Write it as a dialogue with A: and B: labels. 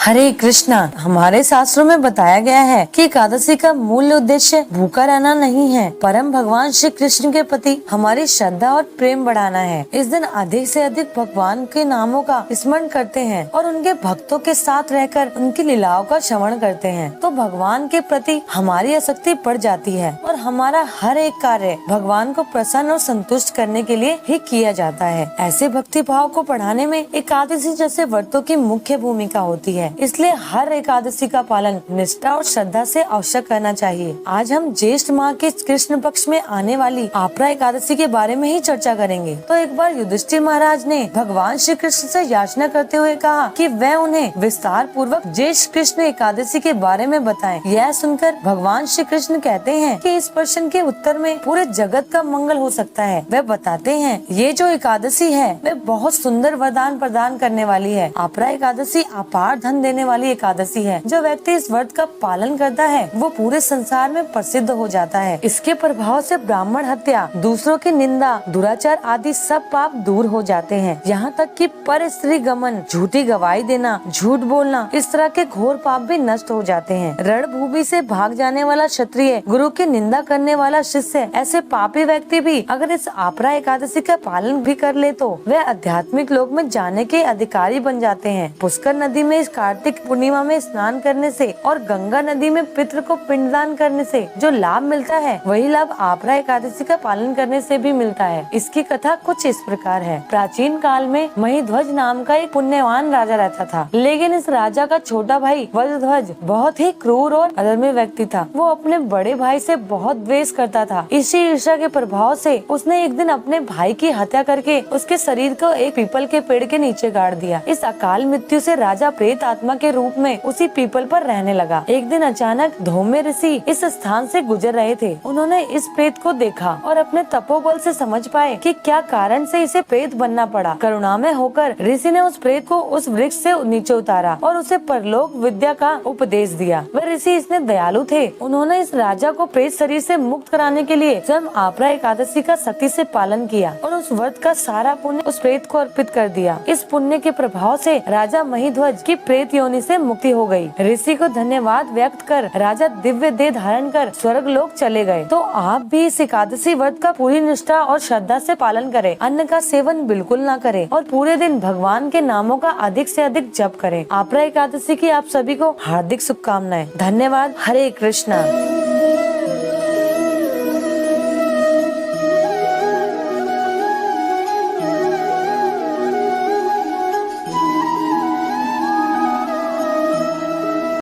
A: हरे कृष्णा। हमारे शास्त्रों में बताया गया है कि एकादशी का मूल उद्देश्य भूखा रहना नहीं है, परम भगवान श्री कृष्ण के प्रति हमारी श्रद्धा और प्रेम बढ़ाना है। इस दिन अधिक से अधिक भगवान के नामों का स्मरण करते हैं और उनके भक्तों के साथ रहकर उनकी लीलाओं का श्रवण करते हैं, तो भगवान के प्रति हमारी आसक्ति बढ़ जाती है और हमारा हर एक कार्य भगवान को प्रसन्न और संतुष्ट करने के लिए ही किया जाता है। ऐसे भक्ति भाव को बढ़ाने में एकादशी जैसे व्रतों की मुख्य भूमिका होती है। इसलिए हर एकादशी का पालन निष्ठा और श्रद्धा से अवश्य करना चाहिए। आज हम ज्येष्ठ माह के कृष्ण पक्ष में आने वाली आपरा एकादशी के बारे में ही चर्चा करेंगे। तो एक बार युधिष्ठिर महाराज ने भगवान श्री कृष्ण से याचना करते हुए कहा कि वह उन्हें विस्तार पूर्वक ज्येष्ठ कृष्ण एकादशी के बारे में बताएं। यह सुनकर भगवान श्री कृष्ण कहते हैं कि इस प्रश्न के उत्तर में पूरे जगत का मंगल हो सकता है। वह बताते हैं ये जो एकादशी है वह बहुत सुंदर वरदान प्रदान करने वाली है। आपरा एकादशी अपार धन देने वाली एकादशी है। जो व्यक्ति इस व्रत का पालन करता है वो पूरे संसार में प्रसिद्ध हो जाता है। इसके प्रभाव से ब्राह्मण हत्या, दूसरों की निंदा, दुराचार आदि सब पाप दूर हो जाते हैं। यहाँ तक कि पर स्त्री गमन, झूठी गवाही देना, झूठ बोलना, इस तरह के घोर पाप भी नष्ट हो जाते हैं। रणभूमि से भाग जाने वाला क्षत्रिय, गुरु की निंदा करने वाला शिष्य, ऐसे पापी व्यक्ति भी अगर इस आपरा एकादशी का पालन भी कर ले तो वह आध्यात्मिक लोक में जाने के अधिकारी बन जाते हैं। पुष्कर नदी में इस कार्तिक पूर्णिमा में स्नान करने से और गंगा नदी में पितृ को पिंडदान करने से जो लाभ मिलता है वही लाभ आपरा एकादशी का पालन करने से भी मिलता है। इसकी कथा कुछ इस प्रकार है। प्राचीन काल में महिध्वज नाम का एक पुण्यवान राजा रहता था, लेकिन इस राजा का छोटा भाई वज्रध्वज बहुत ही क्रूर और अधर्मी व्यक्ति था। वो अपने बड़े भाई से बहुत द्वेष करता था। इसी ईर्ष्या के प्रभाव से उसने एक दिन अपने भाई की हत्या करके उसके शरीर को एक पीपल के पेड़ के नीचे गाड़ दिया। इस अकाल मृत्यु से राजा प्रेत आत्मा के रूप में उसी पीपल पर रहने लगा। एक दिन अचानक धौम्य ऋषि इस स्थान से गुजर रहे थे। उन्होंने इस प्रेत को देखा और अपने तपोबल से समझ पाए कि क्या कारण से इसे प्रेत बनना पड़ा। करुणामय होकर ऋषि ने उस प्रेत को उस वृक्ष से नीचे उतारा और उसे परलोक विद्या का उपदेश दिया। वह ऋषि इसने दयालु थे। उन्होंने इस राजा को प्रेत शरीर से मुक्त कराने के लिए स्वयं आपरा एकादशी का सख्ती से पालन किया और उस व्रत का सारा पुण्य उस प्रेत को अर्पित कर दिया। इस पुण्य के प्रभाव से राजा महिध्वज की प्रेत योनि से मुक्ति हो गई। ऋषि को धन्यवाद व्यक्त कर राजा दिव्य देह धारण कर स्वर्ग लोक चले गए। तो आप भी इस एकादशी व्रत का पूरी निष्ठा और श्रद्धा से पालन करें। अन्न का सेवन बिल्कुल ना करें और पूरे दिन भगवान के नामों का अधिक से अधिक जप करें। आपरा एकादशी की आप सभी को हार्दिक शुभकामनाएं। धन्यवाद। हरे कृष्णा।